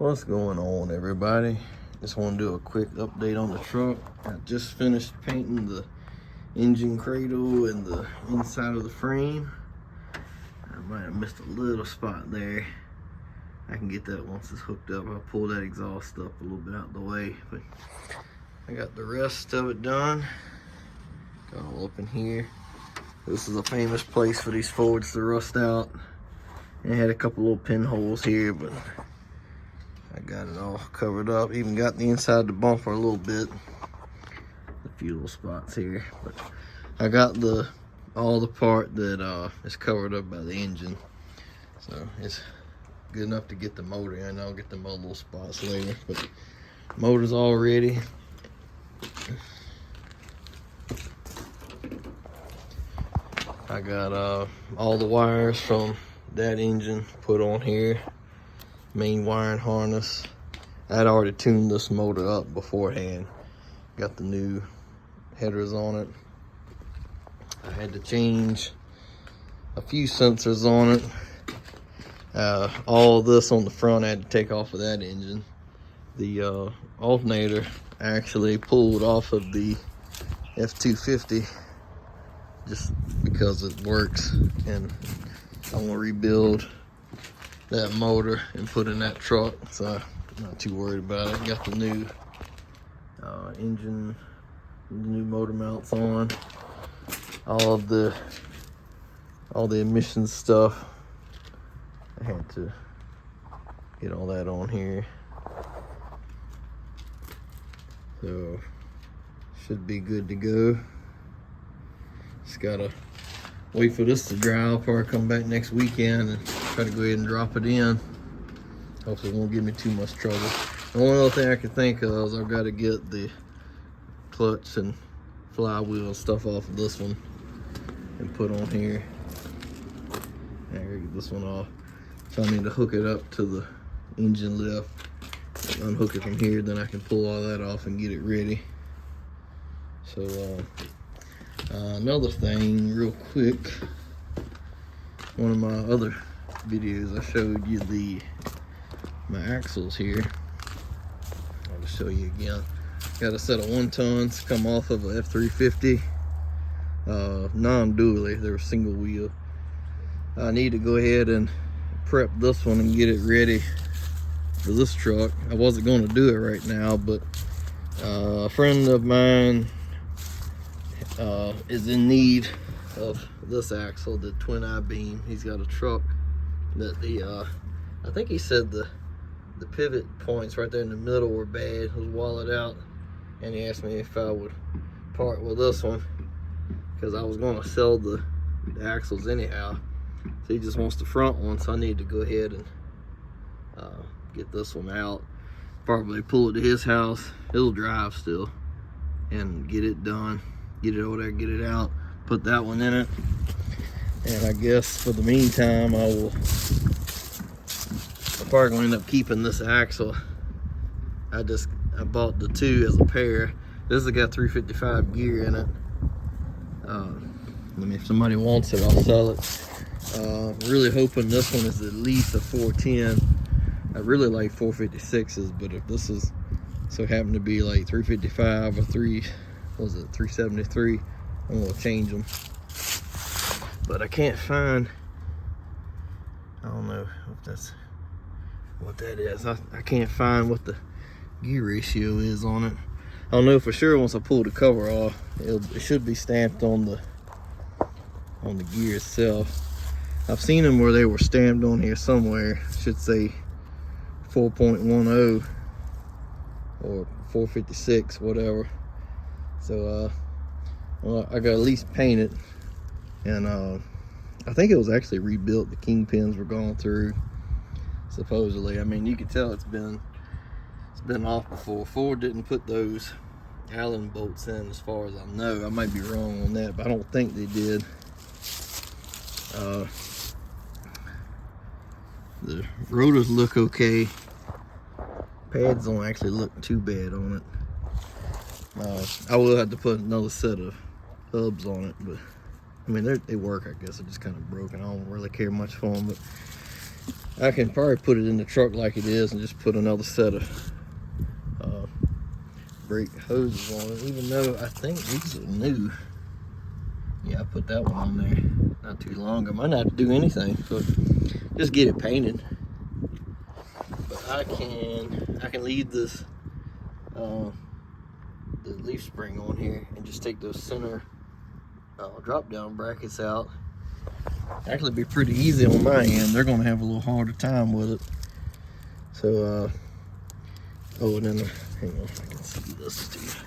What's going on, everybody? Just want to do a quick update on the truck. I just finished painting the engine cradle and the inside of the frame. I might have missed a little spot there. I can get that once it's hooked up. I'll pull that exhaust up a little bit out of the way, but I got the rest of it done. Got all up in here. This is a famous place for these Fords to rust out. It had a couple little pinholes here, but I got it all covered up. Even got the inside of the bumper a little bit. A few little spots here, but I got all the part that is covered up by the engine, so it's good enough to get the motor in. I'll get them other little spots later, but motor's all ready. I got all the wires from that engine put on here. Main wiring harness. I'd already tuned this motor up beforehand. Got the new headers on it. I had to change a few sensors on it. All this on the front I had to take off of that engine. The alternator actually pulled off of the F250 just because it works, and I want to rebuild that motor and put in that truck, so I'm not too worried about it. Got the new engine, the new motor mounts on, all the emissions stuff. I had to get all that on here, so should be good to go. Just gotta wait for this to dry. I'll probably come back next weekend and try to go ahead and drop it in. Hopefully it won't give me too much trouble. The only other thing I can think of is I've got to get the clutch and flywheel and stuff off of this one and put on here. I gotta get this one off. So I need to hook it up to the engine lift, unhook it from here, then I can pull all that off and get it ready. So another thing real quick, one of my other videos I showed you my axles here. I'll just show you again. Got a set of 1 tons come off of a F350 non-dually. They're single wheel. I need to go ahead and prep this one and get it ready for this truck. I wasn't going to do it right now, but a friend of mine is in need of this axle, the twin I-beam. He's got a truck that I think he said the pivot points right there in the middle were bad. It was walled out, and he asked me if I would part with this one because I was going to sell the axles anyhow. So he just wants the front one, so I need to go ahead and get this one out. Probably pull it to his house. It'll drive still, and get it done. Get it over there, get it out, put that one in it. And I guess for the meantime, I'm probably gonna end up keeping this axle. I bought the 2 as a pair. This has got 355 gear in it. I mean, if somebody wants it, I'll sell it. Really hoping this one is at least a 410. I really like 456s, but if this is so happen to be like 355 or 373, I'm gonna change them. But I can't find, I don't know if that's what that is. I can't find what the gear ratio is on it. I don't know for sure. Once I pull the cover off, it should be stamped on the gear itself. I've seen them where they were stamped on here somewhere. It should say 4.10 or 456, whatever. So well, I got at least paint it, and I think it was actually rebuilt. The kingpins were gone through, supposedly. I mean, you can tell it's been off before. Ford didn't put those Allen bolts in, as far as I know. I might be wrong on that, but I don't think they did. The rotors look okay. Pads don't actually look too bad on it. I will have to put another set of hubs on it, but I mean, they work, I guess. They're just kind of broken. I don't really care much for them, but I can probably put it in the truck like it is and just put another set of brake hoses on it, even though I think these are new. Yeah, I put that one on there not too long. I might not have to do anything, so just get it painted. But I can leave this the leaf spring on here and just take those center drop down brackets out. Actually be pretty easy on my end. They're gonna have a little harder time with it. So oh, and then hang on, I can see this too.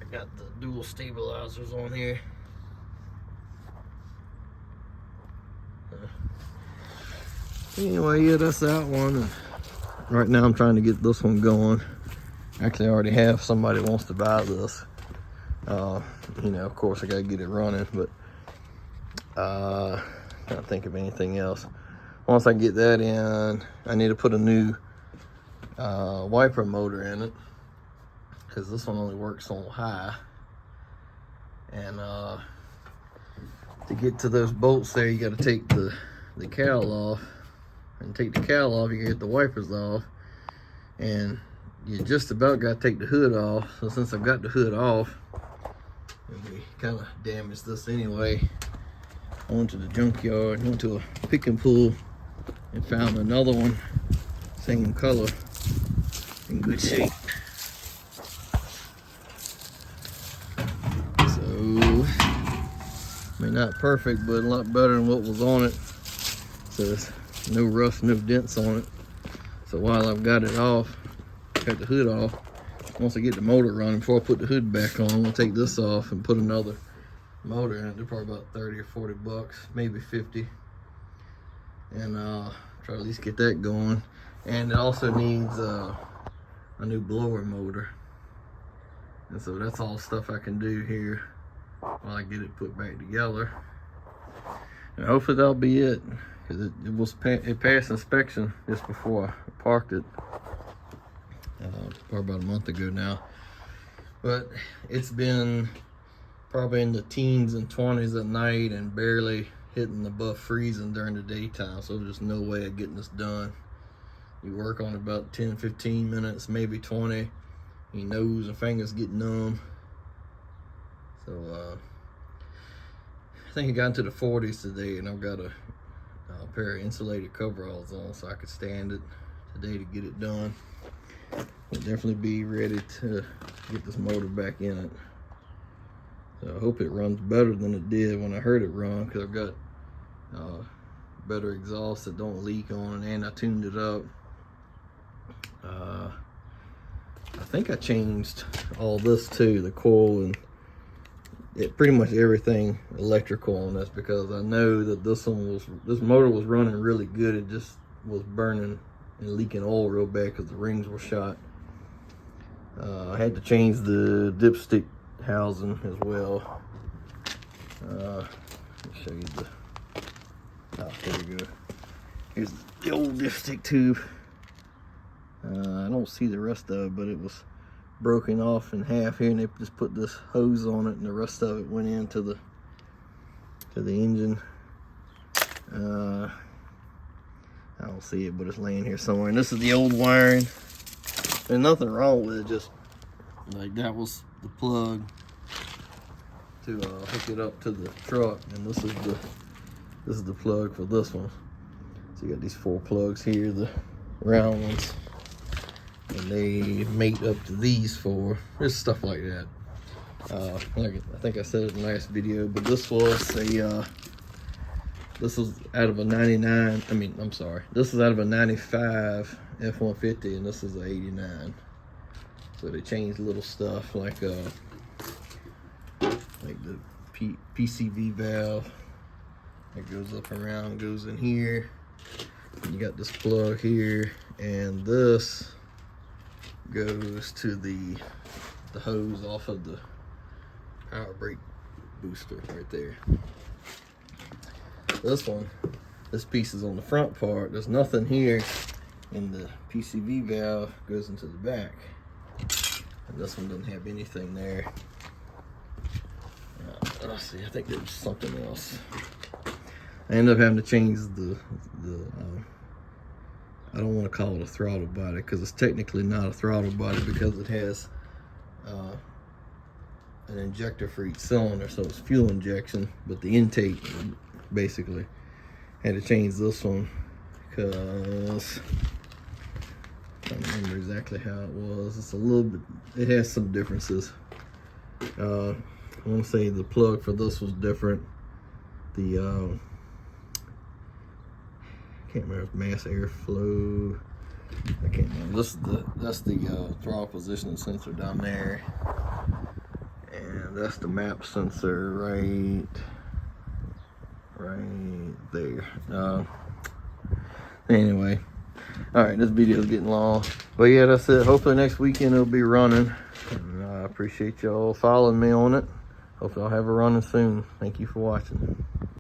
I got the dual stabilizers on here. Anyway, yeah, that's that one. And right now I'm trying to get this one going. Actually, I already have somebody who wants to buy this. You know, of course I gotta get it running, but can't think of anything else. Once I get that in, I need to put a new wiper motor in it, because this one only works on high. And to get to those bolts there, you got to take the cowl off, and take the cowl off, you can get the wipers off, and you just about got to take the hood off. So since I've got the hood off, and we kind of damaged this anyway, I went to the junkyard, went to a pick and pull, and found another one, same color, in good shape. So, I mean, not perfect, but a lot better than what was on it. So there's no rust, no dents on it. So while I've got it off, got the hood off, once I get the motor running, before I put the hood back on, I'm gonna take this off and put another motor in it. They're probably about 30 or 40 bucks, maybe 50. And try to at least get that going. And it also needs a new blower motor. And so that's all stuff I can do here while I get it put back together. And hopefully that'll be it, because it passed inspection just before I parked it, probably about a month ago now. But it's been probably in the teens and 20s at night and barely hitting above freezing during the daytime, so there's no way of getting this done. You work on about 10-15 minutes, maybe 20. Your nose and fingers get numb. So I think it got into the 40s today, and I've got a pair of insulated coveralls on so I could stand it today to get it done. I'll definitely be ready to get this motor back in it. So I hope it runs better than it did when I heard it run, because I've got better exhaust that don't leak on it, and I tuned it up. I think I changed all this too, the coil and pretty much everything electrical on this, because I know that this motor was running really good. It just was burning and leaking oil real bad because the rings were shot. I had to change the dipstick housing as well. Let me show you there we go. Here's the old dipstick tube. I don't see the rest of it, but it was broken off in half here, and they just put this hose on it, and the rest of it went into the engine. I don't see it, but it's laying here somewhere. And this is the old wiring. There's nothing wrong with it, just like that was the plug to hook it up to the truck, and this is the plug for this one. So you got these 4 plugs here, the round ones, and they mate up to these 4. There's stuff like that. Like I think I said it in the last video, but this was out of a 99. This is out of a 95 F-150, and this is an 89. So they changed little stuff like the PCV valve that goes up around, goes in here. You got this plug here, and this goes to the hose off of the power brake booster right there. This piece is on the front part. There's nothing here, and the PCV valve goes into the back. And this one doesn't have anything there. Let's see, I think there was something else. I ended up having to change the I don't want to call it a throttle body because it's technically not a throttle body because it has an injector for each cylinder, so it's fuel injection, but the intake basically had to change this one because I don't remember exactly how it was. It's a little bit, it has some differences. I want to say the plug for this was different. The I can't remember, mass airflow, I can't remember. That's the throttle position sensor down there, and that's the map sensor right there. Anyway, all right, this video is getting long, but yeah, that's it. Hopefully next weekend it'll be running, and I appreciate y'all following me on it. Hope y'all have it running soon. Thank you for watching.